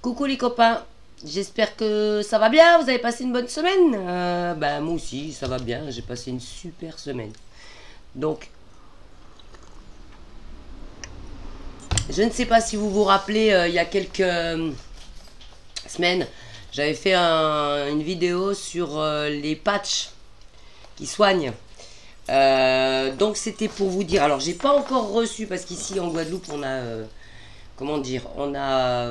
Coucou les copains, j'espère que ça va bien, vous avez passé une bonne semaine. Bah moi aussi, ça va bien, j'ai passé une super semaine. Donc, je ne sais pas si vous vous rappelez, il y a quelques semaines, j'avais fait une vidéo sur les patchs qui soignent. Donc c'était pour vous dire, alors j'ai pas encore reçu, parce qu'ici en Guadeloupe on a... comment dire, on a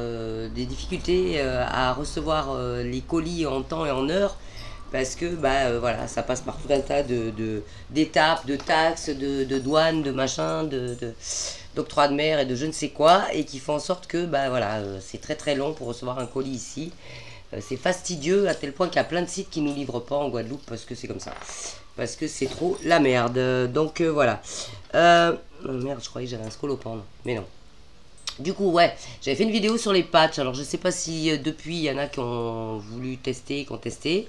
des difficultés à recevoir les colis en temps et en heure parce que voilà, ça passe par tout un tas d'étapes, de taxes, de douanes, de machins, d'octroi de mer et de je ne sais quoi, et qui font en sorte que voilà, c'est très très long pour recevoir un colis ici. C'est fastidieux à tel point qu'il y a plein de sites qui ne nous livrent pas en Guadeloupe parce que c'est comme ça. Parce que c'est trop la merde. Donc voilà. Oh merde, je croyais que j'avais un scolopendre. Mais non. Du coup, ouais, j'avais fait une vidéo sur les patchs. Alors, je sais pas si depuis, il y en a qui ont voulu tester, qui ont testé.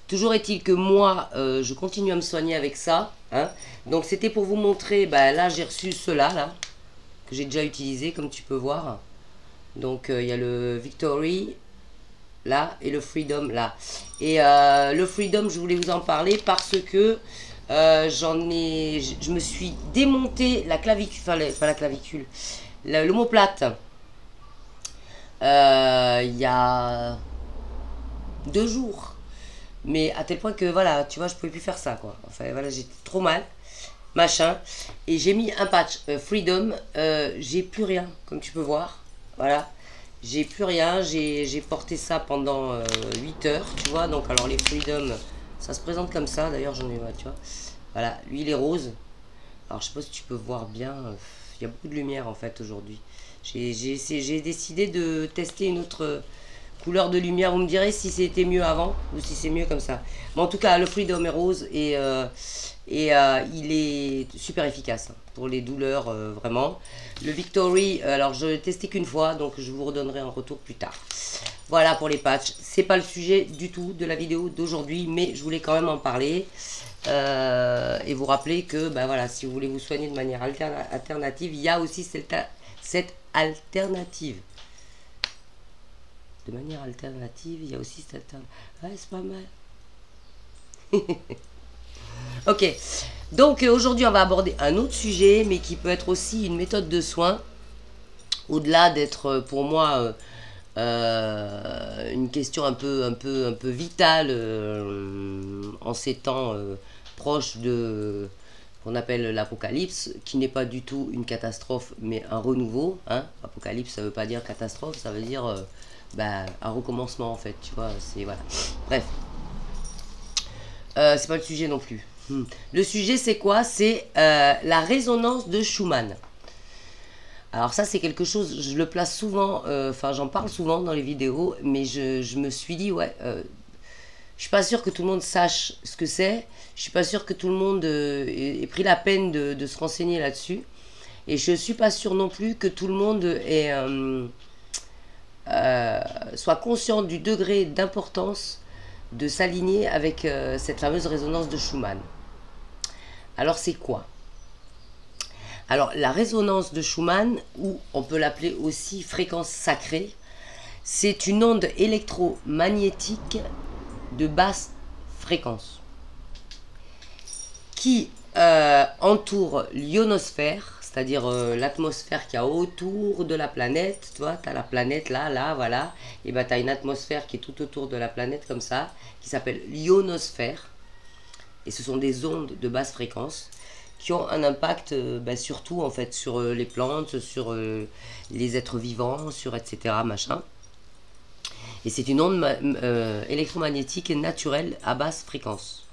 Toujours est-il que moi, je continue à me soigner avec ça. Hein. Donc, c'était pour vous montrer. Là, j'ai reçu cela, là, que j'ai déjà utilisé, comme tu peux voir. Donc, il y a le Victory, là, et le Freedom, là. Et le Freedom, je voulais vous en parler parce que je me suis démonté la clavicule, enfin, pas la clavicule, l'omoplate il y a 2 jours, mais à tel point que voilà, tu vois, je pouvais plus faire ça quoi. Enfin voilà, j'étais trop mal machin, et j'ai mis un patch Freedom. J'ai plus rien, comme tu peux voir, voilà, j'ai plus rien. J'ai porté ça pendant 8 heures, tu vois. Donc alors les Freedom, ça se présente comme ça, d'ailleurs j'en ai, tu vois, voilà, lui il est rose. Alors je sais pas si tu peux voir bien, il y a beaucoup de lumière en fait aujourd'hui. J'ai décidé de tester une autre couleur de lumière. Vous me direz si c'était mieux avant ou si c'est mieux comme ça. Mais en tout cas, le Freedom est rose et il est super efficace pour les douleurs, vraiment. Le Victory, alors je l'ai testé qu'une fois, donc je vous redonnerai un retour plus tard. Voilà pour les patchs. C'est pas le sujet du tout de la vidéo d'aujourd'hui, mais je voulais quand même en parler. Et vous rappeler que voilà, si vous voulez vous soigner de manière alternative, il y a aussi cette alternative. De manière alternative, il y a aussi cette alternative. Ouais, c'est pas mal. Ok, donc aujourd'hui on va aborder un autre sujet, mais qui peut être aussi une méthode de soin, au-delà d'être pour moi une question un peu vitale en ces temps proches de qu'on appelle l'apocalypse, qui n'est pas du tout une catastrophe, mais un renouveau. Hein. Apocalypse, ça veut pas dire catastrophe, ça veut dire un recommencement en fait, tu vois. C'est voilà. Bref, c'est pas le sujet non plus. Le sujet c'est quoi? C'est la résonance de Schumann. Alors ça c'est quelque chose, je le place souvent, enfin j'en parle souvent dans les vidéos, mais je me suis dit ouais, je suis pas sûr que tout le monde sache ce que c'est, je suis pas sûr que tout le monde ait pris la peine de se renseigner là-dessus, et je suis pas sûr non plus que tout le monde soit conscient du degré d'importance de s'aligner avec cette fameuse résonance de Schumann. Alors c'est quoi? Alors, la résonance de Schumann, ou on peut l'appeler aussi fréquence sacrée, c'est une onde électromagnétique de basse fréquence qui entoure l'ionosphère, c'est-à-dire l'atmosphère qu'il y a autour de la planète. Tu vois, tu as la planète là, voilà, et tu as une atmosphère qui est tout autour de la planète comme ça, qui s'appelle l'ionosphère, et ce sont des ondes de basse fréquence qui ont un impact surtout en fait sur les plantes, sur les êtres vivants, sur etc. machin. Et c'est une onde électromagnétique naturelle à basse fréquence.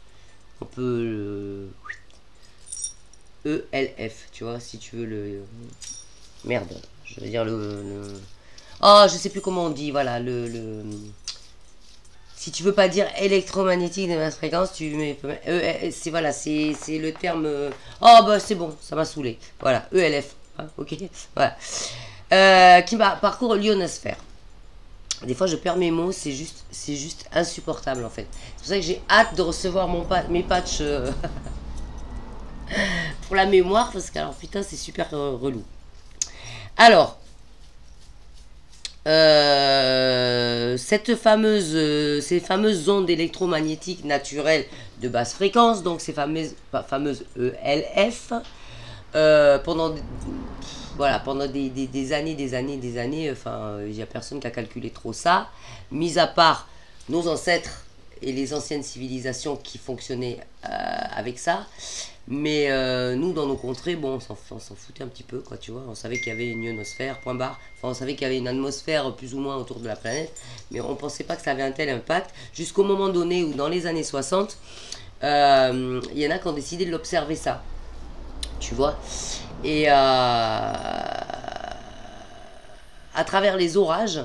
On peut ELF, tu vois, si tu veux le... Merde, je veux dire Oh, je sais plus comment on dit, voilà, Si tu veux pas dire électromagnétique de basse fréquence, tu mets... c'est voilà, c'est le terme... Oh, c'est bon, ça m'a saoulé. Voilà, ELF, hein, ok. Voilà. Qui parcourt l'ionosphère. Des fois, je perds mes mots, c'est juste insupportable, en fait. C'est pour ça que j'ai hâte de recevoir mes patchs pour la mémoire, parce que, alors, putain, c'est super relou. Alors... ces fameuses ondes électromagnétiques naturelles de basse fréquence, donc ces fameuses ELF, pendant des années, enfin, il n'y a personne qui a calculé trop ça, mis à part nos ancêtres et les anciennes civilisations qui fonctionnaient avec ça. Mais nous, dans nos contrées, bon, on s'en foutait un petit peu, quoi, tu vois. On savait qu'il y avait une ionosphère, point barre. Enfin, on savait qu'il y avait une atmosphère plus ou moins autour de la planète. Mais on ne pensait pas que ça avait un tel impact. Jusqu'au moment donné où, dans les années 60, il y en a qui ont décidé de l'observer, ça. Tu vois. Et à travers les orages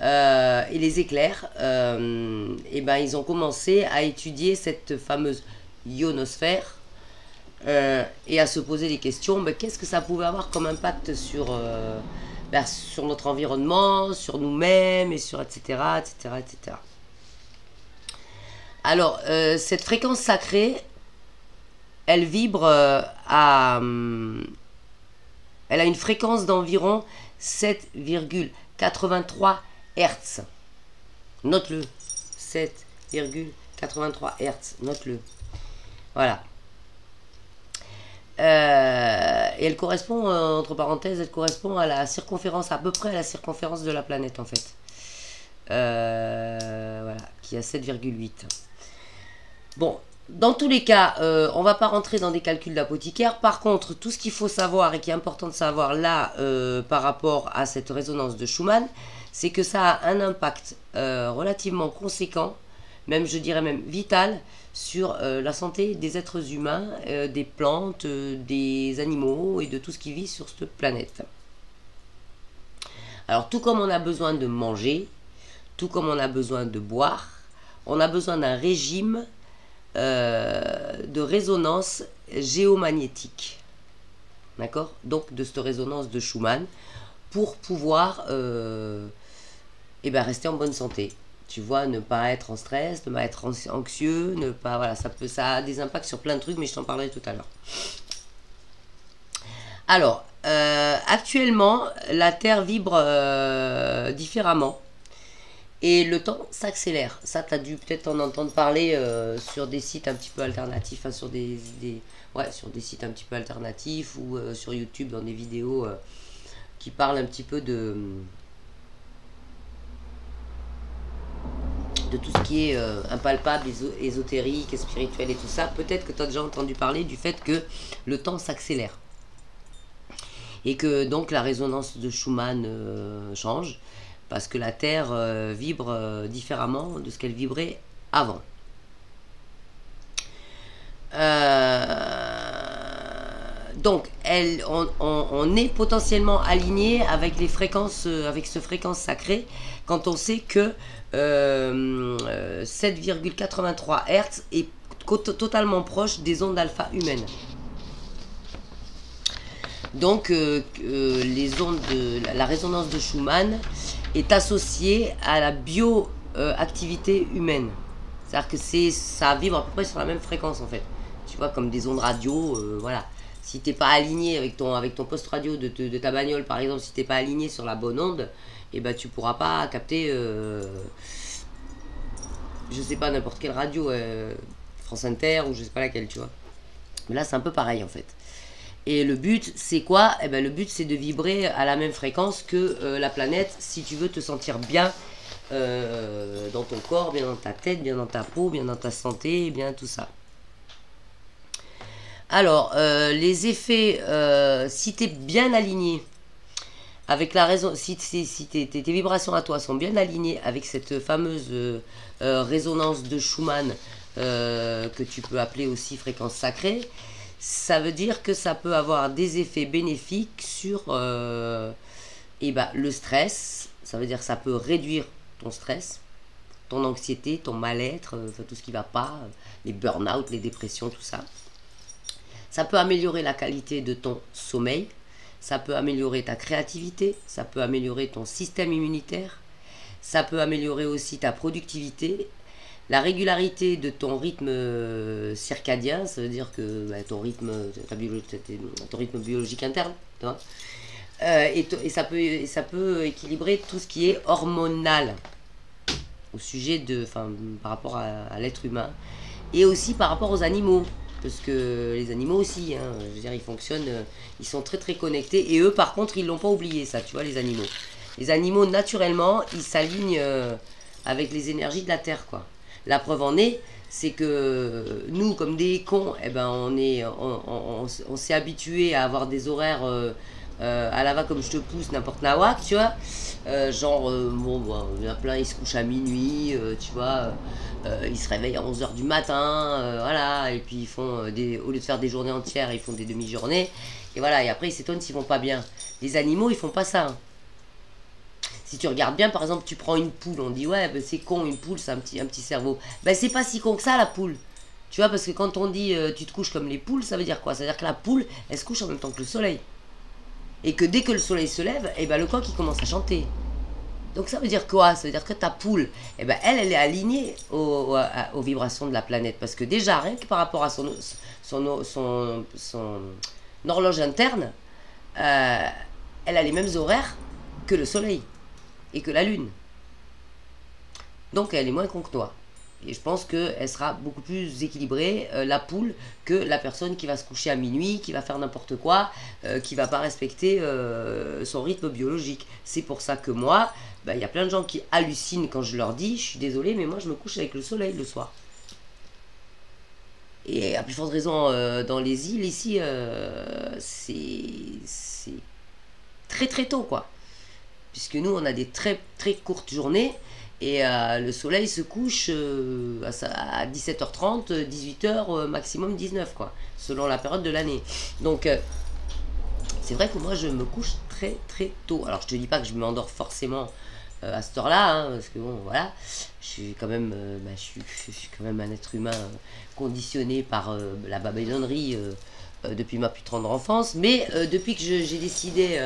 et les éclairs, et ben, ils ont commencé à étudier cette fameuse ionosphère. Et à se poser des questions, ben, qu'est-ce que ça pouvait avoir comme impact sur notre environnement, sur nous-mêmes, et sur etc., etc., etc. Alors, cette fréquence sacrée, elle vibre elle a une fréquence d'environ 7,83 Hertz. Note-le. 7,83 Hertz. Note-le. Voilà. Et elle correspond, entre parenthèses, elle correspond à la circonférence, à peu près à la circonférence de la planète, en fait. Voilà, qui est à 7,8. Bon, dans tous les cas, on va pas rentrer dans des calculs d'apothicaire. Par contre, tout ce qu'il faut savoir et qui est important de savoir là, par rapport à cette résonance de Schumann, c'est que ça a un impact relativement conséquent, même je dirais même vital, sur la santé des êtres humains, des plantes, des animaux et de tout ce qui vit sur cette planète. Alors tout comme on a besoin de manger, tout comme on a besoin de boire, on a besoin d'un régime de résonance géomagnétique. D'accord? Donc de cette résonance de Schumann pour pouvoir rester en bonne santé. Tu vois, ne pas être en stress, ne pas être anxieux, ne pas, voilà, ça a des impacts sur plein de trucs, mais je t'en parlerai tout à l'heure. Alors, actuellement, la Terre vibre différemment et le temps s'accélère. Ça, tu as dû peut-être en entendre parler sur des sites un petit peu alternatifs, hein, sur des sites un petit peu alternatifs ou sur YouTube dans des vidéos qui parlent un petit peu de tout ce qui est impalpable, ésotérique, spirituel et tout ça. Peut-être que tu as déjà entendu parler du fait que le temps s'accélère. Et que donc la résonance de Schumann change, parce que la Terre vibre différemment de ce qu'elle vibrait avant. Donc, on est potentiellement aligné avec les fréquences, avec ce fréquence sacrée, quand on sait que 7,83 Hz est totalement proche des ondes alpha humaines. Donc, les ondes la résonance de Schumann est associée à la bioactivité humaine. C'est-à-dire que ça vibre à peu près sur la même fréquence en fait. Tu vois, comme des ondes radio, voilà. Si t'es pas aligné avec ton poste radio de ta bagnole, par exemple, si t'es pas aligné sur la bonne onde, et ben tu pourras pas capter, je sais pas, n'importe quelle radio, France Inter ou je sais pas laquelle, tu vois. Mais là, c'est un peu pareil en fait. Et le but, c'est quoi? Eh ben, le but, c'est de vibrer à la même fréquence que la planète, si tu veux te sentir bien dans ton corps, bien dans ta tête, bien dans ta peau, bien dans ta santé, bien tout ça. Alors, les effets, si tu es bien aligné avec la raison, si tes vibrations à toi sont bien alignées avec cette fameuse résonance de Schumann, que tu peux appeler aussi fréquence sacrée, ça veut dire que ça peut avoir des effets bénéfiques sur le stress. Ça veut dire que ça peut réduire ton stress, ton anxiété, ton mal-être, tout ce qui ne va pas, les burn-out, les dépressions, tout ça. Ça peut améliorer la qualité de ton sommeil, ça peut améliorer ta créativité, ça peut améliorer ton système immunitaire, ça peut améliorer aussi ta productivité, la régularité de ton rythme circadien, ça veut dire que ton rythme biologique interne, tu vois, et ça peut équilibrer tout ce qui est hormonal. au sujet de, enfin, par rapport à l'être humain, et aussi par rapport aux animaux, parce que les animaux aussi, hein, je veux dire, ils fonctionnent, ils sont très très connectés, et eux par contre ils l'ont pas oublié ça, tu vois, les animaux. Les animaux naturellement, ils s'alignent avec les énergies de la terre, quoi. La preuve en est, c'est que nous, comme des cons, eh ben, on s'est habitué à avoir des horaires à la va comme je te pousse, n'importe nawak, tu vois. Bon, il y en a plein, ils se couchent à minuit, tu vois. Ils se réveillent à 11 h du matin, voilà. Et puis ils font, au lieu de faire des journées entières, ils font des demi-journées. Et voilà, et après ils s'étonnent s'ils vont pas bien. Les animaux, ils font pas ça, hein. Si tu regardes bien, par exemple, tu prends une poule, on dit ouais, ben, c'est con, une poule, c'est un petit cerveau. Ben c'est pas si con que ça, la poule. Tu vois, parce que quand on dit tu te couches comme les poules, ça veut dire quoi? Ça veut dire que la poule, elle se couche en même temps que le soleil. Et que dès que le soleil se lève, et ben le coq il commence à chanter. Donc ça veut dire quoi? Ça veut dire que ta poule, eh ben elle est alignée aux vibrations de la planète. Parce que déjà, rien que par rapport à son horloge interne, elle a les mêmes horaires que le soleil et que la lune. Donc elle est moins con que toi. Et je pense qu'elle sera beaucoup plus équilibrée, la poule, que la personne qui va se coucher à minuit, qui va faire n'importe quoi, qui va pas respecter son rythme biologique. C'est pour ça que moi, il y a plein de gens qui hallucinent quand je leur dis, je suis désolée, mais moi je me couche avec le soleil le soir. Et à plus forte raison, dans les îles ici, c'est très très tôt, quoi. Puisque nous, on a des très très courtes journées. Et le soleil se couche à 17h30, 18h, maximum 19, quoi, selon la période de l'année. Donc, c'est vrai que moi, je me couche très très tôt. Alors, je te dis pas que je m'endors forcément à cette heure-là, hein, parce que bon, voilà, je suis quand même, je suis quand même un être humain conditionné par la babylonnerie depuis ma plus tendre enfance. Mais depuis que j'ai décidé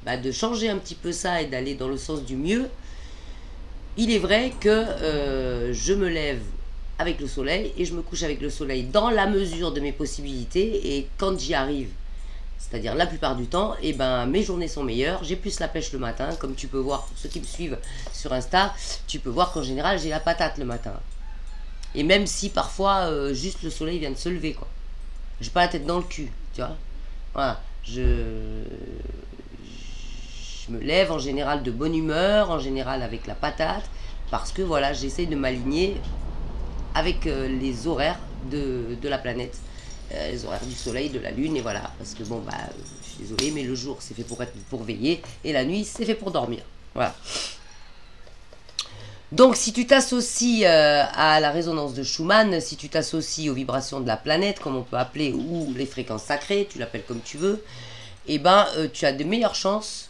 de changer un petit peu ça et d'aller dans le sens du mieux, il est vrai que je me lève avec le soleil et je me couche avec le soleil dans la mesure de mes possibilités. Et quand j'y arrive, c'est-à-dire la plupart du temps, et mes journées sont meilleures. J'ai plus la pêche le matin, comme tu peux voir pour ceux qui me suivent sur Insta. Tu peux voir qu'en général j'ai la patate le matin. Et même si parfois juste le soleil vient de se lever, quoi. J'ai pas la tête dans le cul, tu vois. Voilà, je me lève en général de bonne humeur, en général avec la patate, parce que voilà, j'essaie de m'aligner avec les horaires de la planète, les horaires du soleil, de la lune, et voilà, parce que bon, je suis désolée, mais le jour c'est fait pour veiller, et la nuit c'est fait pour dormir, voilà. Donc si tu t'associes à la résonance de Schumann, si tu t'associes aux vibrations de la planète, comme on peut appeler, ou les fréquences sacrées, tu l'appelles comme tu veux, et tu as de meilleures chances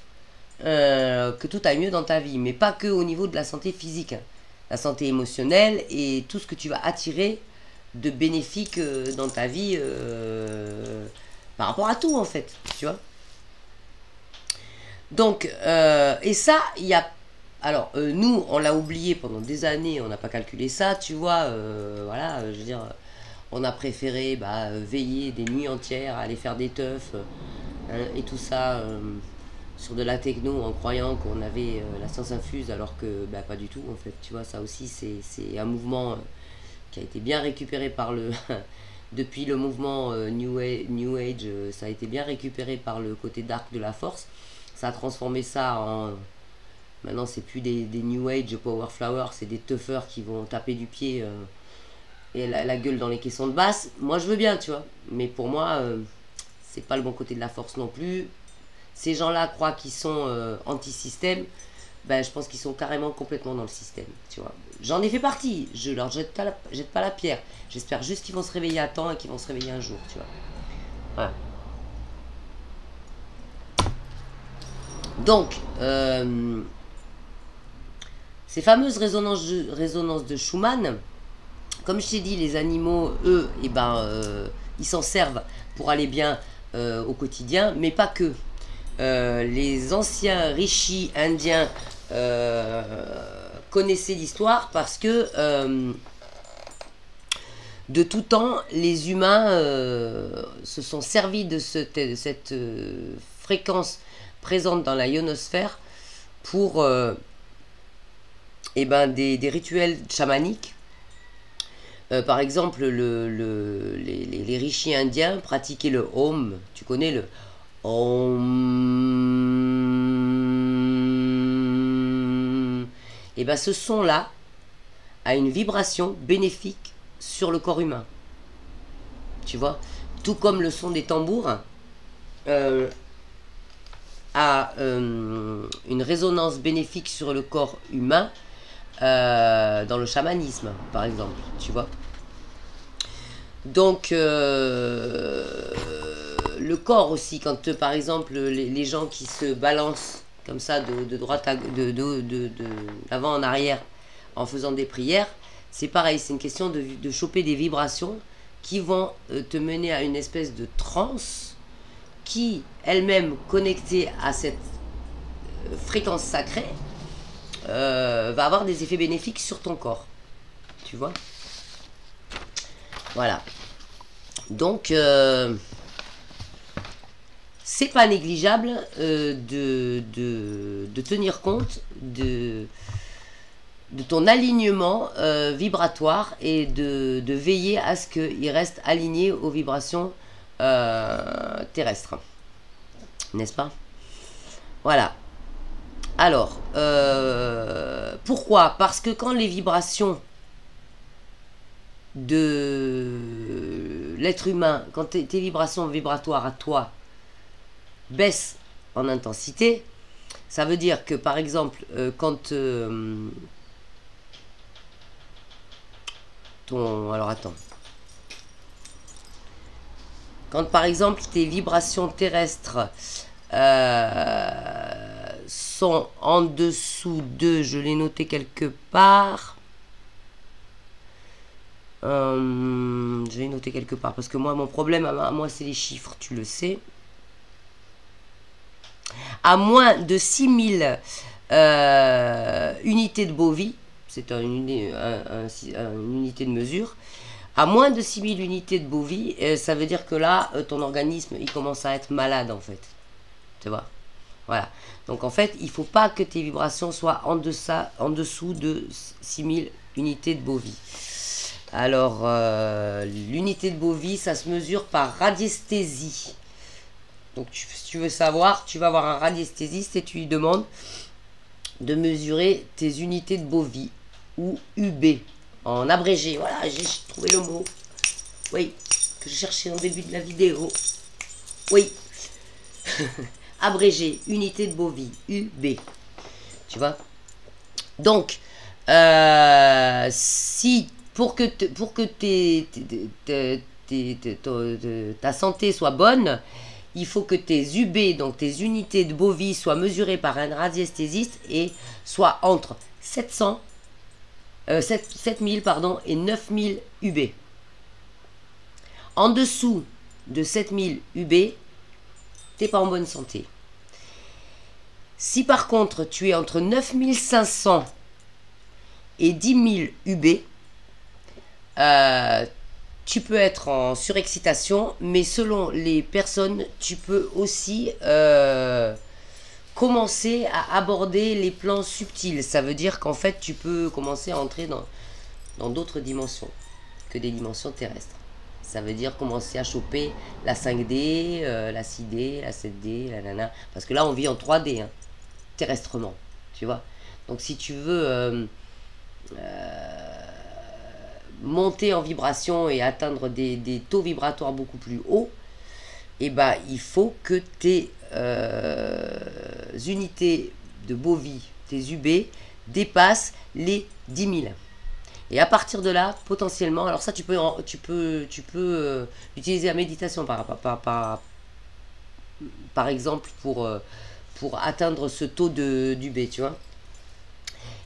que tout aille mieux dans ta vie, mais pas que au niveau de la santé physique, hein. La santé émotionnelle et tout ce que tu vas attirer de bénéfique dans ta vie par rapport à tout, en fait, tu vois. Donc, et ça, il y a... Alors, nous, on l'a oublié pendant des années, on n'a pas calculé ça, tu vois, voilà, je veux dire, on a préféré veiller des nuits entières, aller faire des teufs, hein, et tout ça... sur de la techno en croyant qu'on avait la science infuse alors que pas du tout, en fait, tu vois. Ça aussi c'est un mouvement qui a été bien récupéré par le depuis le mouvement New Age, ça a été bien récupéré par le côté dark de la force. Ça a transformé ça en... Maintenant c'est plus des New Age Power Flowers, c'est des toughers qui vont taper du pied et la gueule dans les caissons de basse. Moi je veux bien, tu vois, mais pour moi c'est pas le bon côté de la force non plus. Ces gens-là croient qu'ils sont anti-système, je pense qu'ils sont carrément complètement dans le système, tu vois. J'en ai fait partie, je leur jette pas la pierre. J'espère juste qu'ils vont se réveiller à temps et qu'ils vont se réveiller un jour, tu vois. Ouais. Donc, ces fameuses résonances de Schumann, comme je t'ai dit, les animaux, eux, ils s'en servent pour aller bien au quotidien, mais pas que. Les anciens rishis indiens connaissaient l'histoire parce que de tout temps, les humains se sont servis de cette fréquence présente dans la ionosphère pour et ben, des rituels chamaniques. Par exemple, les rishis indiens pratiquaient le Om. Tu connais le Om. Et ben, ce son-là a une vibration bénéfique sur le corps humain. Tu vois, tout comme le son des tambours a une résonance bénéfique sur le corps humain dans le chamanisme, par exemple, tu vois. Donc, le corps aussi, quand par exemple les gens qui se balancent comme ça de droite à d'avant en arrière en faisant des prières, c'est pareil, c'est une question de choper des vibrations qui vont te mener à une espèce de transe qui, elle-même connectée à cette fréquence sacrée, va avoir des effets bénéfiques sur ton corps. Tu vois? Voilà. Donc, c'est pas négligeable de tenir compte de ton alignement vibratoire et de veiller à ce qu'il reste aligné aux vibrations terrestres. N'est-ce pas? Voilà. Alors, pourquoi? Parce que quand les vibrations de l'être humain, quand tes vibrations vibratoires à toi baissent en intensité, ça veut dire que par exemple, quand alors attends. Quand par exemple tes vibrations terrestres sont en dessous de, je l'ai noté quelque part, je l'ai noté quelque part, parce que moi, mon problème, moi, c'est les chiffres, tu le sais. À moins de 6000 unités de bovie, c'est une unité de mesure, à moins de 6000 unités de bovie, ça veut dire que là, ton organisme, il commence à être malade, en fait. Tu vois? Voilà. Donc, en fait, il ne faut pas que tes vibrations soient en dessous de 6000 unités de bovie. Alors, l'unité de bovie, ça se mesure par radiesthésie. Donc, si tu veux savoir, tu vas voir un radiesthésiste et tu lui demandes de mesurer tes unités de bovie, ou UB, en abrégé. Voilà, j'ai trouvé le mot. Oui, que je cherchais au début de la vidéo. Oui. Abrégé, unité de bovie, UB. Tu vois? Donc, si pour que ta santé soit bonne, il faut que tes UB, donc tes unités de bovie, soient mesurées par un radiesthésiste et soient entre 7000 pardon, et 9000 UB. En dessous de 7000 UB, t'es pas en bonne santé. Si par contre tu es entre 9500 et 10 000 UB, tu peux être en surexcitation, mais selon les personnes, tu peux aussi commencer à aborder les plans subtils. Ça veut dire qu'en fait, tu peux commencer à entrer dans d'autres dimensions que des dimensions terrestres. Ça veut dire commencer à choper la 5D, la 6D, la 7D, la nana. Parce que là, on vit en 3D, hein, terrestrement, tu vois. Donc, si tu veux monter en vibration et atteindre des taux vibratoires beaucoup plus hauts, et ben, il faut que tes unités de bovie, tes UB, dépassent les 10 000. Et à partir de là, potentiellement, alors ça, tu peux utiliser la méditation par exemple pour atteindre ce taux d'UB, tu vois.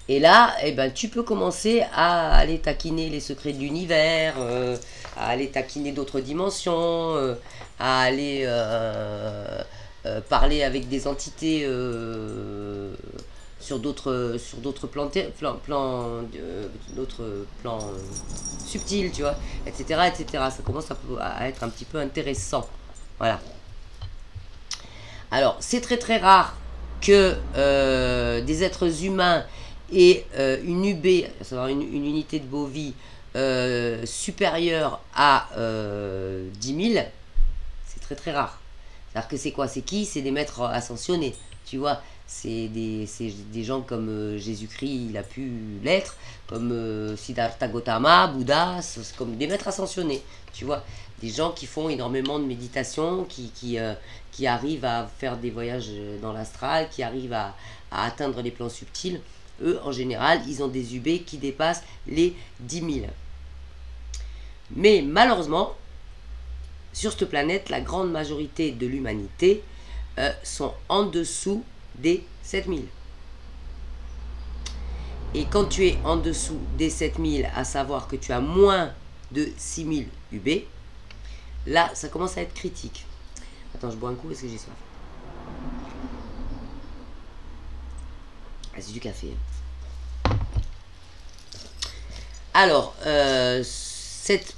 Et là, eh ben, tu peux commencer à aller taquiner les secrets de l'univers, à aller taquiner d'autres dimensions, à aller parler avec des entités sur d'autres plans subtils, tu vois, etc., etc. Ça commence à être un petit peu intéressant. Voilà. Alors, c'est très très rare que des êtres humains et une UB, à savoir une unité de bovie supérieure à 10 000, c'est très très rare. C'est-à-dire que c'est quoi? C'est qui? C'est des maîtres ascensionnés, tu vois. C'est des gens comme Jésus-Christ, il a pu l'être, comme Siddhartha Gautama, Bouddha, c'est comme des maîtres ascensionnés, tu vois. Des gens qui font énormément de méditation, qui arrivent à faire des voyages dans l'astral, qui arrivent à atteindre les plans subtils. Eux, en général, ils ont des UB qui dépassent les 10 000. Mais malheureusement, sur cette planète, la grande majorité de l'humanité sont en dessous des 7000. Et quand tu es en dessous des 7000, à savoir que tu as moins de 6000 UB, là, ça commence à être critique. Attends, je bois un coup parce que j'ai soif. Ah, c'est du café. Alors, cette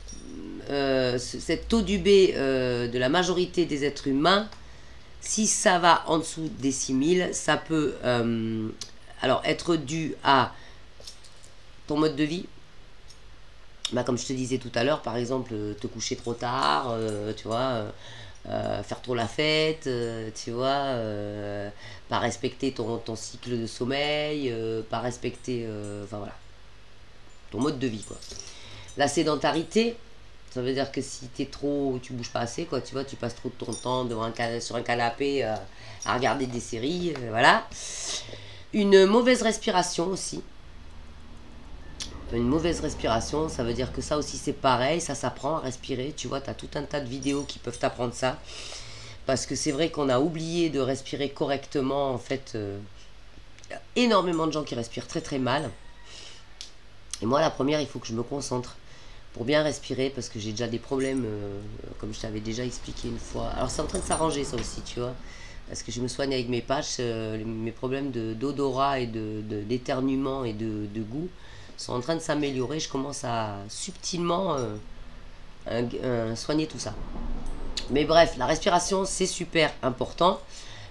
taux d'UB de la majorité des êtres humains, si ça va en dessous des 6000, ça peut alors être dû à ton mode de vie. Bah, comme je te disais tout à l'heure, par exemple, te coucher trop tard, tu vois, faire trop la fête, tu vois, pas respecter ton cycle de sommeil, pas respecter, enfin voilà, ton mode de vie, quoi. La sédentarité, ça veut dire que si tu bouges pas assez, quoi, tu vois, tu passes trop de ton temps sur un canapé à regarder des séries, voilà. Une mauvaise respiration aussi. Une mauvaise respiration, ça veut dire que ça aussi c'est pareil, ça s'apprend à respirer, tu vois, tu as tout un tas de vidéos qui peuvent t'apprendre ça. Parce que c'est vrai qu'on a oublié de respirer correctement, en fait, y a énormément de gens qui respirent très très mal. Et moi, la première, il faut que je me concentre pour bien respirer, parce que j'ai déjà des problèmes, comme je t'avais déjà expliqué une fois. Alors c'est en train de s'arranger ça aussi, tu vois, parce que je me soigne avec mes patchs, mes problèmes d'odorat et d'éternuement et de goût sont en train de s'améliorer. Je commence à subtilement soigner tout ça. Mais bref, la respiration, c'est super important.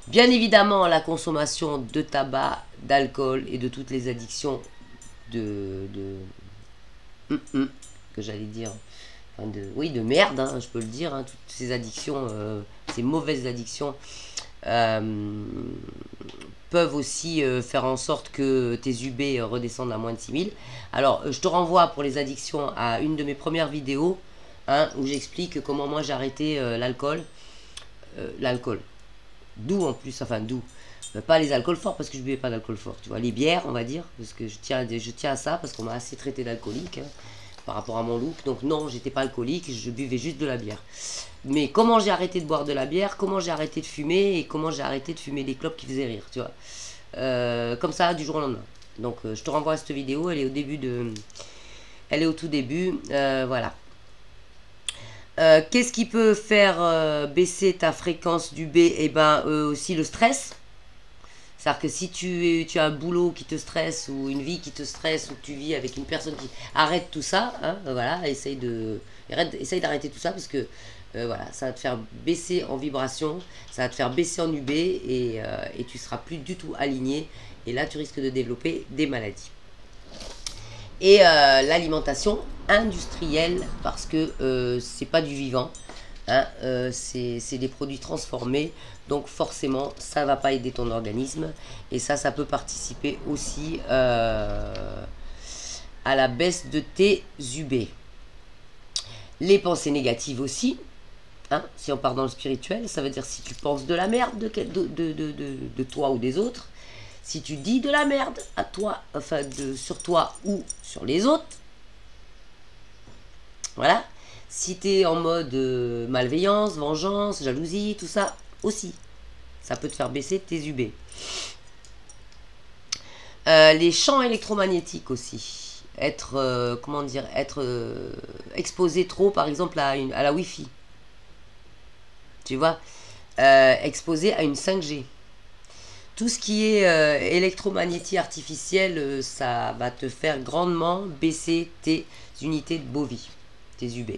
Bien évidemment, la consommation de tabac, d'alcool et de toutes les addictions que j'allais dire, enfin oui, de merde, hein, je peux le dire, hein, toutes ces addictions, ces mauvaises addictions, peuvent aussi faire en sorte que tes UB redescendent à moins de 6000. Alors, je te renvoie pour les addictions à une de mes premières vidéos, hein, où j'explique comment moi j'ai arrêté l'alcool. Doux en plus, enfin doux. Pas les alcools forts, parce que je buvais pas d'alcool fort, tu vois, les bières, on va dire, parce que je tiens à ça, parce qu'on m'a assez traité d'alcoolique, hein, par rapport à mon look. Donc non, j'étais pas alcoolique, je buvais juste de la bière. Mais comment j'ai arrêté de boire de la bière, comment j'ai arrêté de fumer, et comment j'ai arrêté de fumer des clopes qui faisaient rire, tu vois. Comme ça, du jour au lendemain. Donc je te renvoie à cette vidéo, elle est au début elle est au tout début, voilà. Qu'est-ce qui peut faire baisser ta fréquence du B? Eh ben, aussi le stress. C'est-à-dire que si tu as un boulot qui te stresse, ou une vie qui te stresse, ou que tu vis avec une personne qui... Arrête tout ça, hein, voilà, essaye d'arrêter tout ça, parce que voilà, ça va te faire baisser en vibration, ça va te faire baisser en UB, et tu seras plus du tout aligné, et là tu risques de développer des maladies. Et l'alimentation industrielle, parce que c'est pas du vivant, hein, c'est des produits transformés, donc forcément ça va pas aider ton organisme, et ça peut participer aussi à la baisse de tes UB. Les pensées négatives aussi, hein, si on part dans le spirituel, ça veut dire si tu penses de la merde de toi ou des autres, si tu dis de la merde à toi, enfin sur toi ou sur les autres, voilà. Si tu es en mode malveillance, vengeance, jalousie, tout ça aussi, ça peut te faire baisser tes UB. Les champs électromagnétiques aussi, être comment dire, être exposé trop, par exemple à la Wi-Fi, tu vois, exposé à une 5G. Tout ce qui est électromagnétique artificiel, ça va te faire grandement baisser tes unités de bovie, tes UB.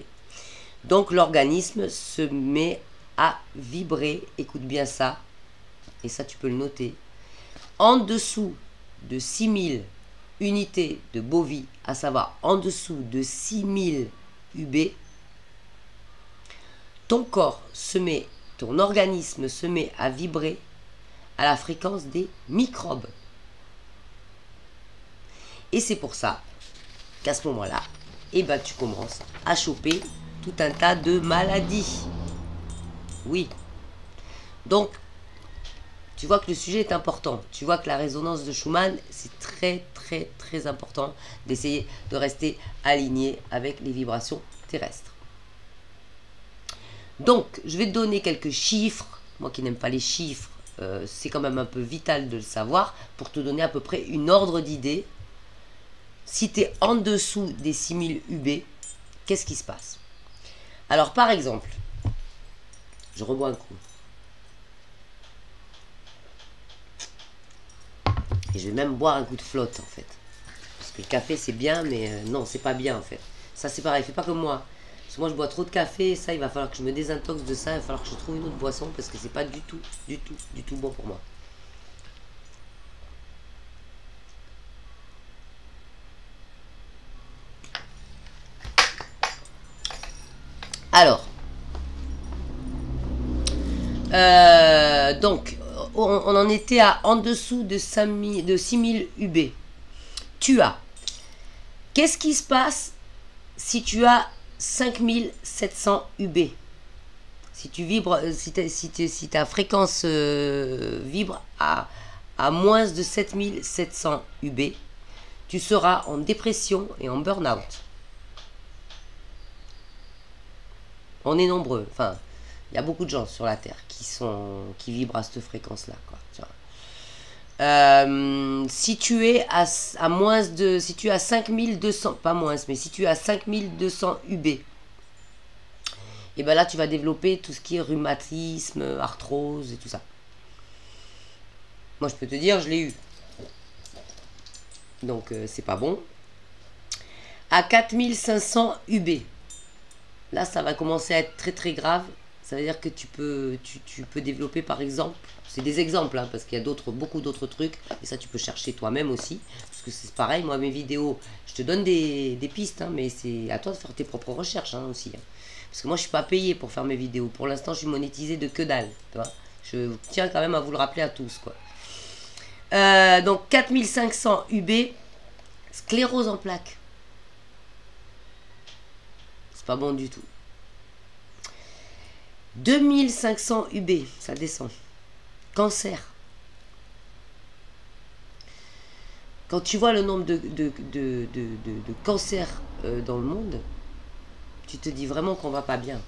Donc l'organisme se met à vibrer, écoute bien ça, et ça tu peux le noter, en dessous de 6000 unités de Bovie, à savoir en dessous de 6000 UB, ton corps se met, ton organisme se met à vibrer à la fréquence des microbes. Et c'est pour ça qu'à ce moment-là, eh ben, tu commences à choper tout un tas de maladies. Oui. Donc, tu vois que le sujet est important. Tu vois que la résonance de Schumann, c'est très, très, très important d'essayer de rester aligné avec les vibrations terrestres. Donc, je vais te donner quelques chiffres. Moi qui n'aime pas les chiffres, c'est quand même un peu vital de le savoir pour te donner à peu près une ordre d'idée. Si tu es en dessous des 6000 UB, qu'est-ce qui se passe? Alors, par exemple, je rebois un coup. Et je vais même boire un coup de flotte, en fait. Parce que le café, c'est bien, mais non, c'est pas bien, en fait. Ça, c'est pareil, fais pas comme moi. Parce que moi, je bois trop de café, et ça, il va falloir que je me désintoxe de ça. Il va falloir que je trouve une autre boisson, parce que c'est pas du tout bon pour moi. Alors, donc, on en était à en dessous de 6000 UB. Tu as. Qu'est-ce qui se passe si tu as 5700 UB? Si tu vibres, si ta fréquence vibre à moins de 7700 UB, tu seras en dépression et en burn-out. On est nombreux, enfin, il y a beaucoup de gens sur la Terre qui vibrent à cette fréquence-là, quoi. Si tu es à moins de, si tu as 5200, pas moins, mais si tu as 5200 UB, et ben là tu vas développer tout ce qui est rhumatisme, arthrose et tout ça. Moi je peux te dire, je l'ai eu. Donc c'est pas bon. À 4500 UB, là ça va commencer à être très très grave. Ça veut dire que tu peux développer par exemple, c'est des exemples hein, parce qu'il y a beaucoup d'autres trucs, et ça tu peux chercher toi-même aussi, parce que c'est pareil, moi mes vidéos, je te donne des pistes, hein, mais c'est à toi de faire tes propres recherches hein, aussi. Hein. Parce que moi je suis pas payé pour faire mes vidéos, pour l'instant je suis monétisé de que dalle, tu vois. Je tiens quand même à vous le rappeler à tous quoi. Donc 4500 UB, sclérose en plaques. C'est pas bon du tout. 2500 UB, ça descend. Cancer. Quand tu vois le nombre de cancers dans le monde, tu te dis vraiment qu'on va pas bien.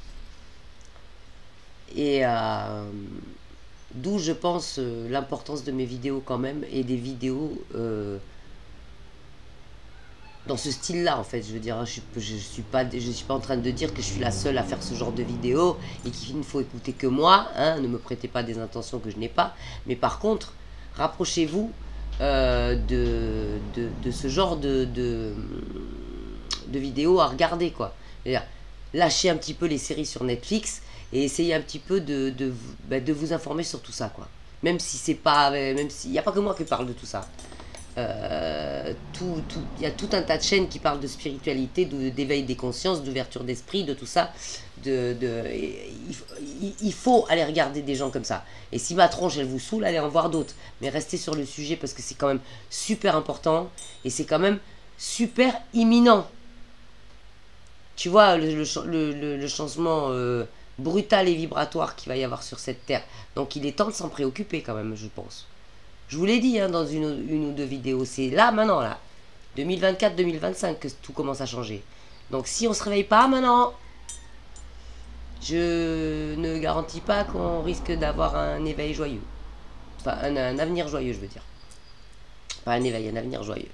Et d'où je pense l'importance de mes vidéos quand même, et des vidéos dans ce style-là, en fait, je veux dire, je suis pas en train de dire que je suis la seule à faire ce genre de vidéo et qu'il ne faut écouter que moi, hein, ne me prêtez pas des intentions que je n'ai pas, mais par contre, rapprochez-vous de ce genre de vidéos à regarder, quoi. C'est-à-dire, lâchez un petit peu les séries sur Netflix et essayez un petit peu de vous informer sur tout ça, quoi. Même si c'est pas, même s'il n'y a pas que moi qui parle de tout ça. Il y a tout un tas de chaînes qui parlent de spiritualité, d'éveil des consciences, d'ouverture d'esprit, de tout ça. Il faut aller regarder des gens comme ça. Et si ma tronche elle vous saoule, allez en voir d'autres. Mais restez sur le sujet parce que c'est quand même super important et c'est quand même super imminent. Tu vois le changement brutal et vibratoire qu'il va y avoir sur cette terre. Donc il est temps de s'en préoccuper quand même, je pense. Je vous l'ai dit hein, dans une ou deux vidéos, c'est là, maintenant, là, 2024-2025 que tout commence à changer. Donc si on ne se réveille pas maintenant, je ne garantis pas qu'on risque d'avoir un éveil joyeux. Enfin, un avenir joyeux, je veux dire. Pas un éveil, un avenir joyeux.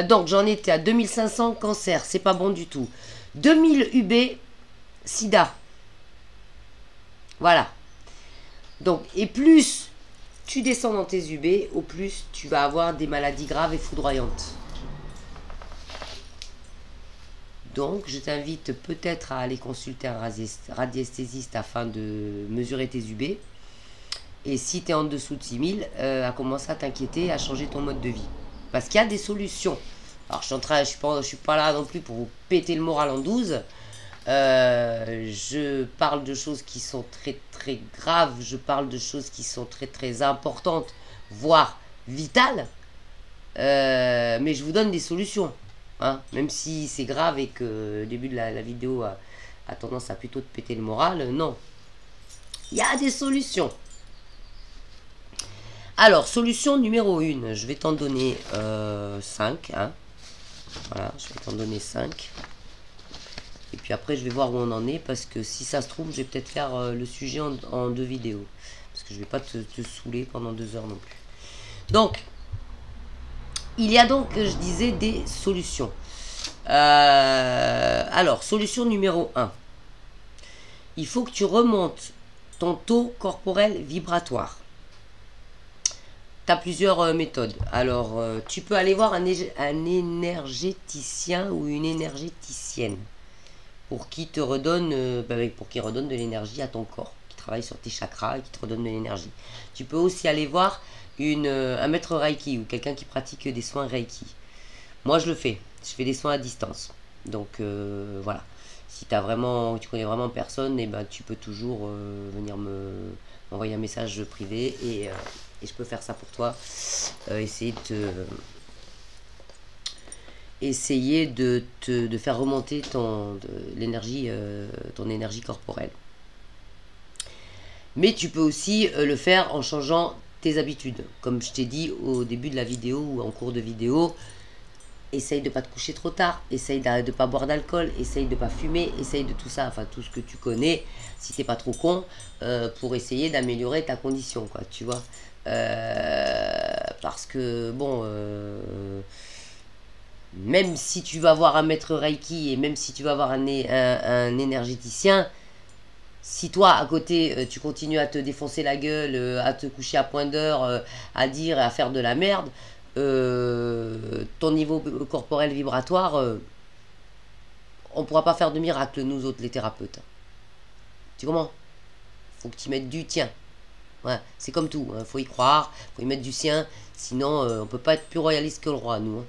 Donc j'en étais à 2500 cancer, c'est pas bon du tout. 2000 UB, sida. Voilà. Donc, et plus tu descends dans tes UB, au plus tu vas avoir des maladies graves et foudroyantes. Donc, je t'invite peut-être à aller consulter un radiesthésiste afin de mesurer tes UB Et si tu es en dessous de 6000, à commencer à t'inquiéter, à changer ton mode de vie. Parce qu'il y a des solutions. Alors je suis pas là non plus pour vous péter le moral en 12. Je parle de choses qui sont très très graves. Je parle de choses qui sont très très importantes, voire vitales. Mais je vous donne des solutions. Hein, même si c'est grave et que le début de la vidéo a tendance à plutôt te péter le moral, non. Il y a des solutions. Alors, solution numéro 1, je vais t'en donner 5. Hein. Voilà, je vais t'en donner 5. Et puis après, je vais voir où on en est, parce que si ça se trouve, je vais peut-être faire le sujet en 2 vidéos. Parce que je ne vais pas te saouler pendant 2 heures non plus. Donc, il y a donc, je disais, des solutions. Alors, solution numéro 1. Il faut que tu remontes ton taux corporel vibratoire. Tu as plusieurs méthodes. Alors, tu peux aller voir un énergéticien ou une énergéticienne pour qui te redonne, redonne de l'énergie à ton corps, qui travaille sur tes chakras et qui te redonne de l'énergie. Tu peux aussi aller voir un maître Reiki ou quelqu'un qui pratique des soins Reiki. Moi, je le fais. Je fais des soins à distance. Donc, voilà. Si tu connais vraiment personne, tu peux toujours venir m'envoyer un message privé et je peux faire ça pour toi. Essayer de faire remonter ton énergie corporelle. Mais tu peux aussi le faire en changeant tes habitudes. Comme je t'ai dit au début de la vidéo ou en cours de vidéo, essaye de ne pas te coucher trop tard, essaye de ne pas boire d'alcool, essaye de ne pas fumer, essaye de tout ça, enfin tout ce que tu connais, si tu n'es pas trop con, pour essayer d'améliorer ta condition, quoi, tu vois. Parce que, bon, même si tu vas voir un maître Reiki et même si tu vas voir un énergéticien, si toi, à côté, tu continues à te défoncer la gueule, à te coucher à point d'heure, à dire et à faire de la merde, ton niveau corporel vibratoire, on ne pourra pas faire de miracle, nous autres, les thérapeutes. Tu comprends? Faut que tu mettes du tien. Ouais, c'est comme tout, hein. Faut y croire, faut y mettre du sien, sinon on peut pas être plus royaliste que le roi, nous. Hein.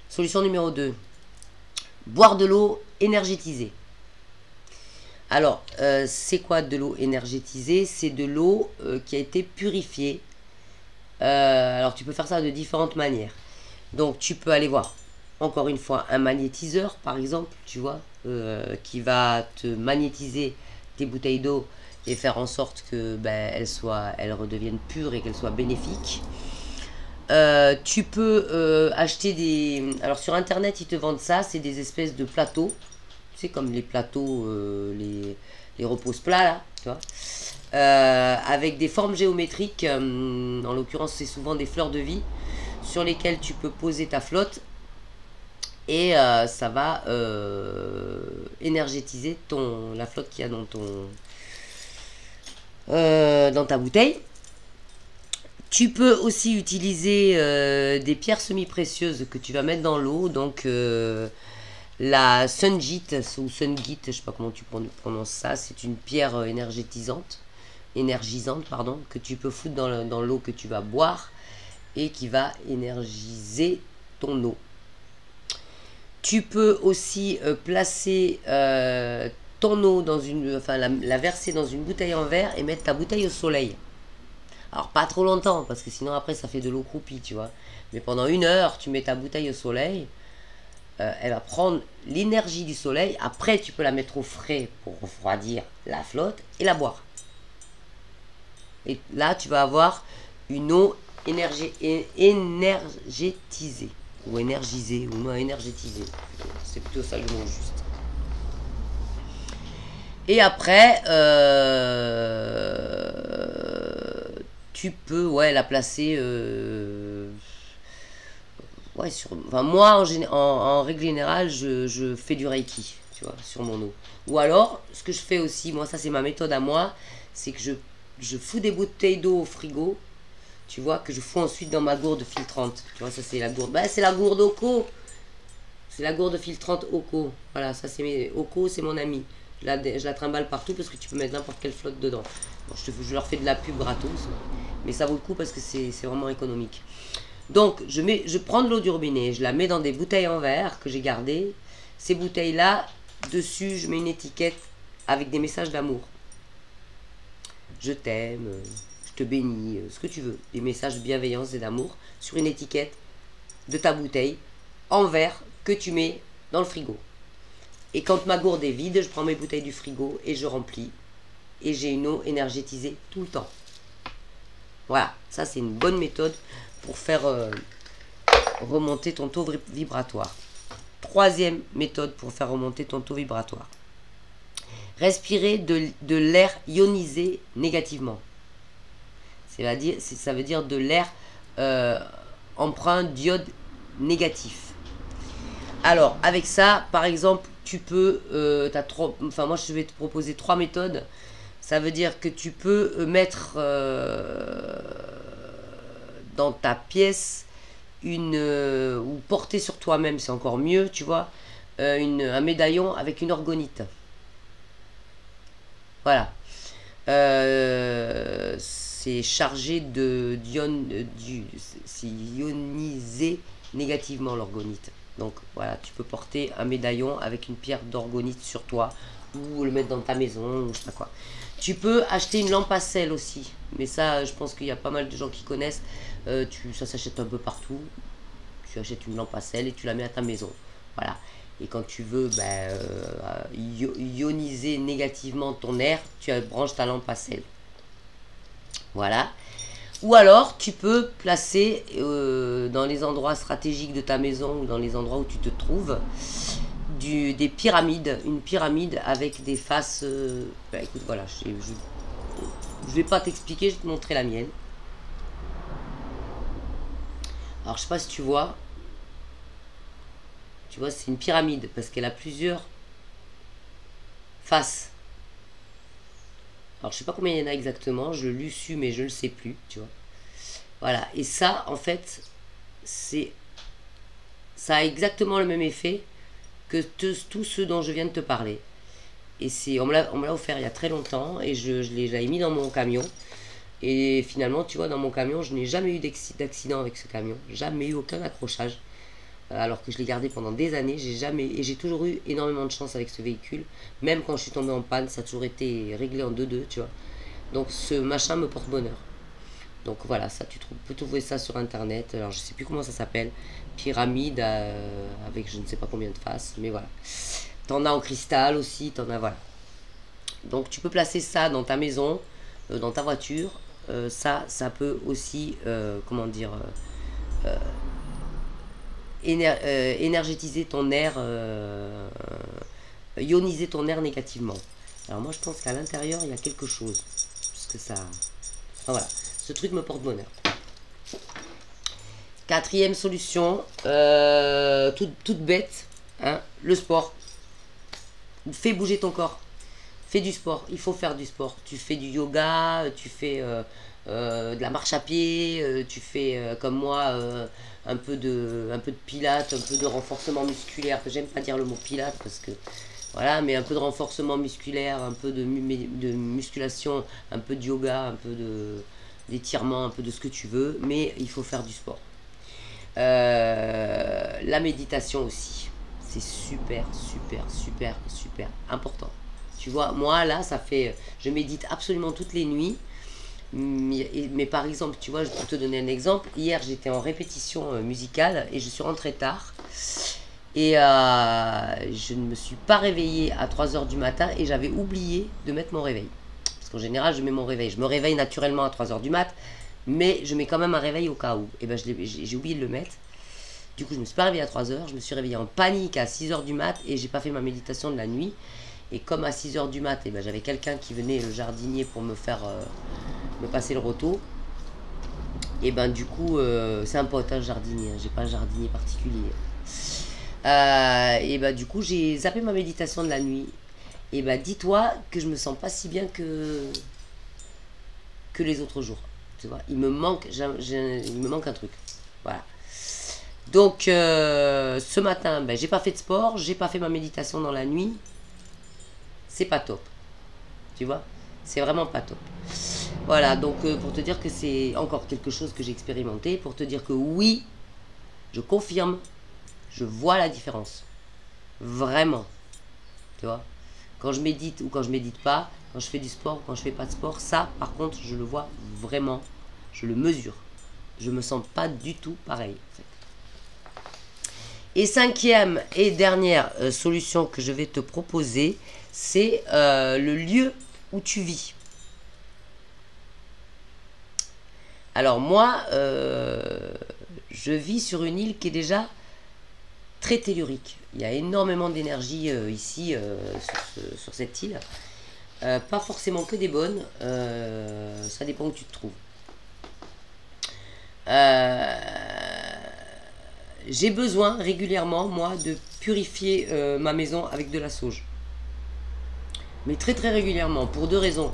Solution numéro 2. Boire de l'eau énergétisée. Alors, c'est quoi de l'eau énergétisée? C'est de l'eau qui a été purifiée. Alors, tu peux faire ça de différentes manières. Donc, tu peux aller voir, encore une fois, un magnétiseur, par exemple, tu vois, qui va te magnétiser tes bouteilles d'eau et faire en sorte que elles redeviennent pures et qu'elles soient bénéfiques. Tu peux acheter des... Alors, sur Internet, ils te vendent ça, c'est des espèces de plateaux. Tu sais, comme les plateaux, les repose-plats, là, tu vois. Avec des formes géométriques, en l'occurrence c'est souvent des fleurs de vie, sur lesquelles tu peux poser ta flotte et ça va énergétiser la flotte qu'il y a dans ta bouteille. Tu peux aussi utiliser des pierres semi-précieuses que tu vas mettre dans l'eau, donc la Sungit ou Sungit, je sais pas comment tu prononces ça, c'est une pierre énergisante, pardon, que tu peux foutre dans l'eau que tu vas boire et qui va énergiser ton eau. Tu peux aussi placer ton eau dans la verser dans une bouteille en verre et mettre ta bouteille au soleil. Alors pas trop longtemps parce que sinon après ça fait de l'eau croupie, tu vois. Mais pendant 1 heure, tu mets ta bouteille au soleil. Elle va prendre l'énergie du soleil. Après, tu peux la mettre au frais pour refroidir la flotte et la boire. Et là, tu vas avoir une eau énergétisée. Ou énergisée, ou non énergétisée. C'est plutôt ça le mot juste. Et après, tu peux la placer... moi, en règle générale, je fais du Reiki, tu vois, sur mon eau. Ou alors, ce que je fais aussi, moi, ça c'est ma méthode à moi, c'est que je fous des bouteilles d'eau au frigo, tu vois, que je fous ensuite dans ma gourde filtrante. Tu vois, ça c'est la gourde. C'est la gourde Oco. C'est la gourde filtrante Oco. Voilà, ça c'est Oco, c'est mon ami. Je la trimballe partout parce que tu peux mettre n'importe quelle flotte dedans. Bon, je leur fais de la pub gratos, mais ça vaut le coup parce que c'est vraiment économique. Donc, je prends de l'eau du robinet, je la mets dans des bouteilles en verre que j'ai gardées. Ces bouteilles-là, dessus, je mets une étiquette avec des messages d'amour. Je t'aime, je te bénis, ce que tu veux. Des messages de bienveillance et d'amour sur une étiquette de ta bouteille en verre que tu mets dans le frigo. Et quand ma gourde est vide, je prends mes bouteilles du frigo et je remplis. Et j'ai une eau énergétisée tout le temps. Voilà, ça c'est une bonne méthode pour faire remonter ton taux vibratoire. Troisième méthode pour faire remonter ton taux vibratoire. Respirer de l'air ionisé négativement. Ça veut dire de l'air empreint d'iode négatif. Alors, avec ça, par exemple, tu peux... moi, je vais te proposer 3 méthodes. Ça veut dire que tu peux mettre dans ta pièce ou porter sur toi-même, c'est encore mieux, tu vois, un médaillon avec une orgonite. Voilà. C'est chargé c'est ionisé négativement l'orgonite. Donc voilà, tu peux porter un médaillon avec une pierre d'orgonite sur toi ou le mettre dans ta maison ou je sais pas quoi. Tu peux acheter une lampe à sel aussi, mais ça je pense qu'il y a pas mal de gens qui connaissent. Ça s'achète un peu partout. Tu achètes une lampe à sel et tu la mets à ta maison. Voilà. Et quand tu veux ioniser négativement ton air, tu branches ta lampe à sel. Voilà. Ou alors, tu peux placer dans les endroits stratégiques de ta maison ou dans les endroits où tu te trouves des pyramides. Une pyramide avec des faces... écoute, voilà, je vais pas t'expliquer, je vais te montrer la mienne. Alors, je sais pas si tu vois. Tu vois, c'est une pyramide parce qu'elle a plusieurs faces. Alors, je sais pas combien il y en a exactement. Je l'ai su, mais je ne le sais plus, tu vois. Voilà. Et ça, en fait, ça a exactement le même effet que tous ceux dont je viens de te parler. Et on me l'a offert il y a très longtemps et je l'avais mis dans mon camion. Et finalement, tu vois, dans mon camion, je n'ai jamais eu d'accident avec ce camion. Jamais eu aucun accrochage. Alors que je l'ai gardé pendant des années, j'ai toujours eu énormément de chance avec ce véhicule. Même quand je suis tombée en panne, ça a toujours été réglé en 2-2, tu vois. Donc ce machin me porte bonheur. Donc voilà, ça tu peux trouver ça sur internet. Alors je sais plus comment ça s'appelle. Pyramide avec je ne sais pas combien de faces, mais voilà. T'en as en cristal aussi, t'en as, voilà. Donc tu peux placer ça dans ta maison, dans ta voiture. Ça peut aussi, comment dire... énergétiser ton air, ioniser ton air négativement. Alors moi je pense qu'à l'intérieur il y a quelque chose, parce que ça... Enfin voilà, ce truc me porte bonheur. Quatrième solution, toute bête, hein, le sport. Fais bouger ton corps, fais du sport, il faut faire du sport. Tu fais du yoga, tu fais de la marche à pied, tu fais comme moi un peu de pilates, un peu de renforcement musculaire. J'aime pas dire le mot pilates parce que voilà, mais un peu de renforcement musculaire, un peu de musculation, un peu de yoga, un peu d'étirement, un peu de ce que tu veux, mais il faut faire du sport. La méditation aussi, c'est super important. Tu vois, moi là, je médite absolument toutes les nuits. Mais par exemple, tu vois, je peux te donner un exemple. Hier, j'étais en répétition musicale et je suis rentrée tard. Et je ne me suis pas réveillée à 3 h du matin et j'avais oublié de mettre mon réveil. Parce qu'en général, je mets mon réveil. Je me réveille naturellement à 3 h du mat, mais je mets quand même un réveil au cas où. Et ben, j'ai oublié de le mettre. Du coup, je ne me suis pas réveillée à 3 h. Je me suis réveillée en panique à 6 h du mat et j'ai pas fait ma méditation de la nuit. Et comme à 6 h du mat, et ben, j'avais quelqu'un qui venait, le jardinier, pour me faire... me passer le râteau. Et ben du coup c'est un pote, un jardinier, j'ai pas un jardinier particulier. Et ben du coup j'ai zappé ma méditation de la nuit. Et ben dis-toi que je me sens pas si bien que les autres jours, tu vois. Il me manque un truc, voilà. Donc ce matin, ben, j'ai pas fait de sport, j'ai pas fait ma méditation dans la nuit. c'est pas top. Tu vois, c'est vraiment pas top. Voilà, donc pour te dire que c'est encore quelque chose que j'ai expérimenté, pour te dire que oui, je confirme, je vois la différence. Vraiment. Tu vois, quand je médite ou quand je médite pas, quand je fais du sport ou quand je fais pas de sport, ça par contre je le vois vraiment, je le mesure. Je me sens pas du tout pareil en fait. Et cinquième et dernière solution que je vais te proposer, c'est le lieu où tu vis. Alors moi, je vis sur une île qui est déjà très tellurique. Il y a énormément d'énergie ici sur cette île. Pas forcément que des bonnes, ça dépend où tu te trouves. J'ai besoin régulièrement, moi, de purifier ma maison avec de la sauge. Mais très très régulièrement, pour deux raisons.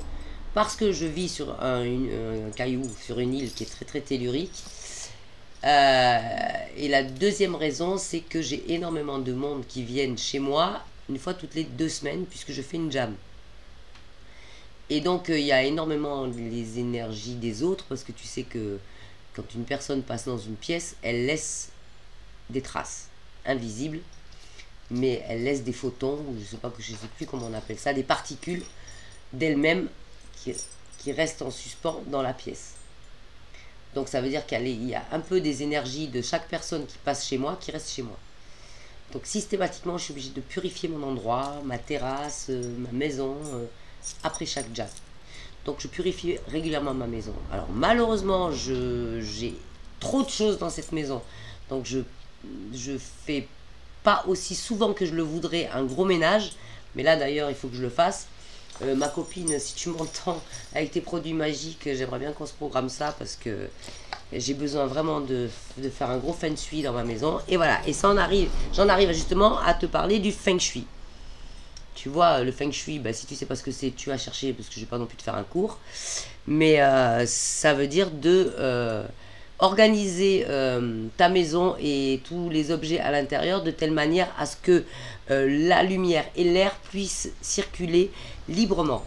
Parce que je vis sur un caillou, sur une île qui est très très tellurique. Et la deuxième raison, c'est que j'ai énormément de monde qui viennent chez moi une fois toutes les 2 semaines, puisque je fais une jam. Et donc, il y a énormément les énergies des autres, parce que tu sais que quand une personne passe dans une pièce, elle laisse des traces invisibles, mais elle laisse des photons, ou je sais plus comment on appelle ça, des particules d'elle-même qui restent en suspens dans la pièce. Donc ça veut dire qu'il y a un peu des énergies de chaque personne qui passe chez moi, qui reste chez moi. Donc systématiquement, je suis obligée de purifier mon endroit, ma terrasse, ma maison, après chaque jam. Donc je purifie régulièrement ma maison. Alors malheureusement, j'ai trop de choses dans cette maison. Donc je fais pas aussi souvent que je le voudrais un gros ménage. Mais là d'ailleurs, il faut que je le fasse. Ma copine, si tu m'entends avec tes produits magiques, j'aimerais bien qu'on se programme ça parce que j'ai besoin vraiment de faire un gros feng shui dans ma maison. Et voilà, et j'en arrive justement à te parler du feng shui. Tu vois, le feng shui, bah, si tu sais pas ce que c'est, tu vas chercher parce que je vais pas non plus te faire un cours. Mais ça veut dire de organiser ta maison et tous les objets à l'intérieur de telle manière à ce que la lumière et l'air puissent circuler librement.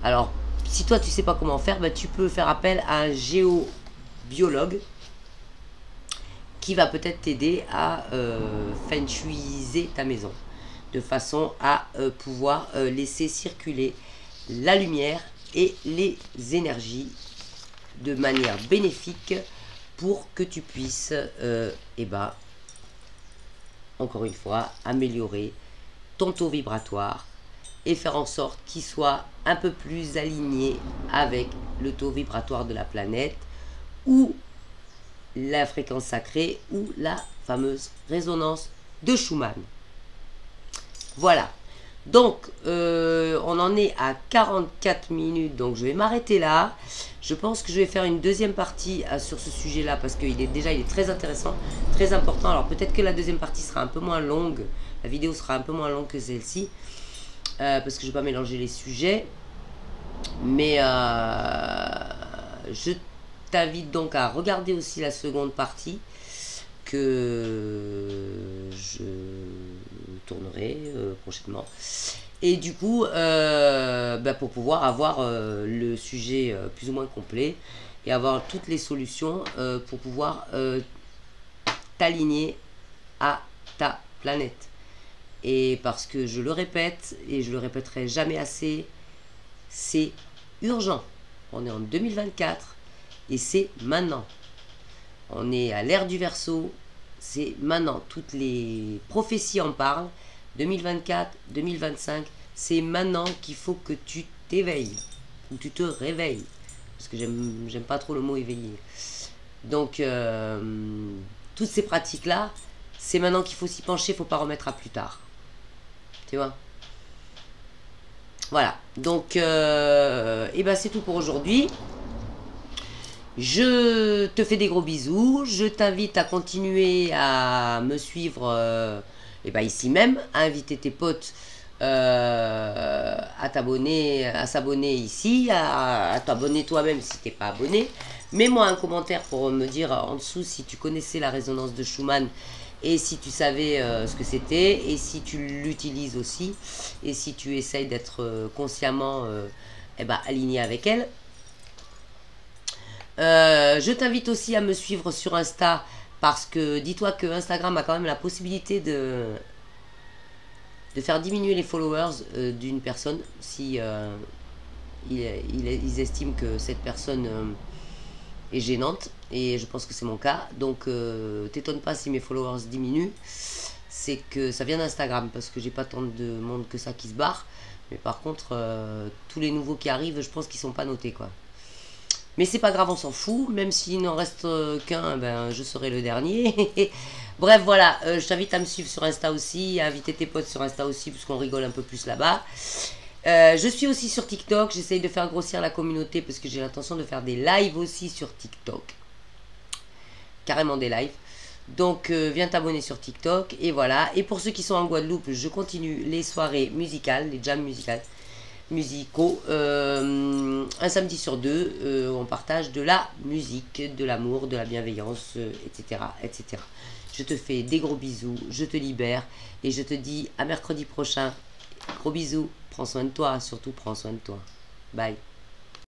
Alors, si toi tu sais pas comment faire, bah, tu peux faire appel à un géobiologue qui va peut-être t'aider à feng shuiser ta maison de façon à pouvoir laisser circuler la lumière et les énergies de manière bénéfique pour que tu puisses encore une fois améliorer ton taux vibratoire et faire en sorte qu'il soit un peu plus aligné avec le taux vibratoire de la planète ou la fréquence sacrée ou la fameuse résonance de Schumann. Voilà. Donc, on en est à 44 minutes, donc je vais m'arrêter là. Je pense que je vais faire une deuxième partie sur ce sujet-là parce qu'il est très intéressant, très important. Alors peut-être que la deuxième partie sera un peu moins longue, la vidéo sera un peu moins longue que celle-ci, parce que je ne vais pas mélanger les sujets. Mais je t'invite donc à regarder aussi la seconde partie que je tournerai prochainement. Et du coup, pour pouvoir avoir le sujet plus ou moins complet et avoir toutes les solutions pour pouvoir t'aligner à ta planète. Et parce que je le répète, et je le répéterai jamais assez, c'est urgent. On est en 2024 et c'est maintenant. On est à l'ère du Verseau, c'est maintenant. Toutes les prophéties en parlent. 2024, 2025, c'est maintenant qu'il faut que tu t'éveilles, ou tu te réveilles, parce que j'aime pas trop le mot éveiller. Donc, toutes ces pratiques-là, c'est maintenant qu'il faut s'y pencher, il ne faut pas remettre à plus tard. Tu vois? Voilà, donc, c'est tout pour aujourd'hui. Je te fais des gros bisous, je t'invite à continuer à me suivre ici même, à inviter tes potes à t'abonner, à s'abonner ici, à t'abonner toi-même si t'es pas abonné, Mets-moi un commentaire pour me dire en dessous si tu connaissais la résonance de Schumann et si tu savais ce que c'était et si tu l'utilises aussi et si tu essayes d'être consciemment aligné avec elle. Je t'invite aussi à me suivre sur Insta parce que dis-toi que Instagram a quand même la possibilité de faire diminuer les followers d'une personne si ils estiment que cette personne est gênante, et je pense que c'est mon cas. Donc t'étonne pas si mes followers diminuent, c'est que ça vient d'Instagram parce que j'ai pas tant de monde que ça qui se barre, mais par contre tous les nouveaux qui arrivent, je pense qu'ils sont pas notés quoi. Mais c'est pas grave, on s'en fout, même s'il n'en reste qu'un, ben je serai le dernier. Bref, voilà, je t'invite à me suivre sur Insta aussi, à inviter tes potes sur Insta aussi, parce qu'on rigole un peu plus là-bas. Je suis aussi sur TikTok, j'essaye de faire grossir la communauté, parce que j'ai l'intention de faire des lives aussi sur TikTok. Carrément des lives. Donc, viens t'abonner sur TikTok, et voilà. Et pour ceux qui sont en Guadeloupe, je continue les soirées musicales, les jams musicaux. Un samedi sur deux, on partage de la musique, de l'amour, de la bienveillance, etc., etc. Je te fais des gros bisous, je te libère et je te dis à mercredi prochain. Gros bisous, prends soin de toi, surtout prends soin de toi. Bye.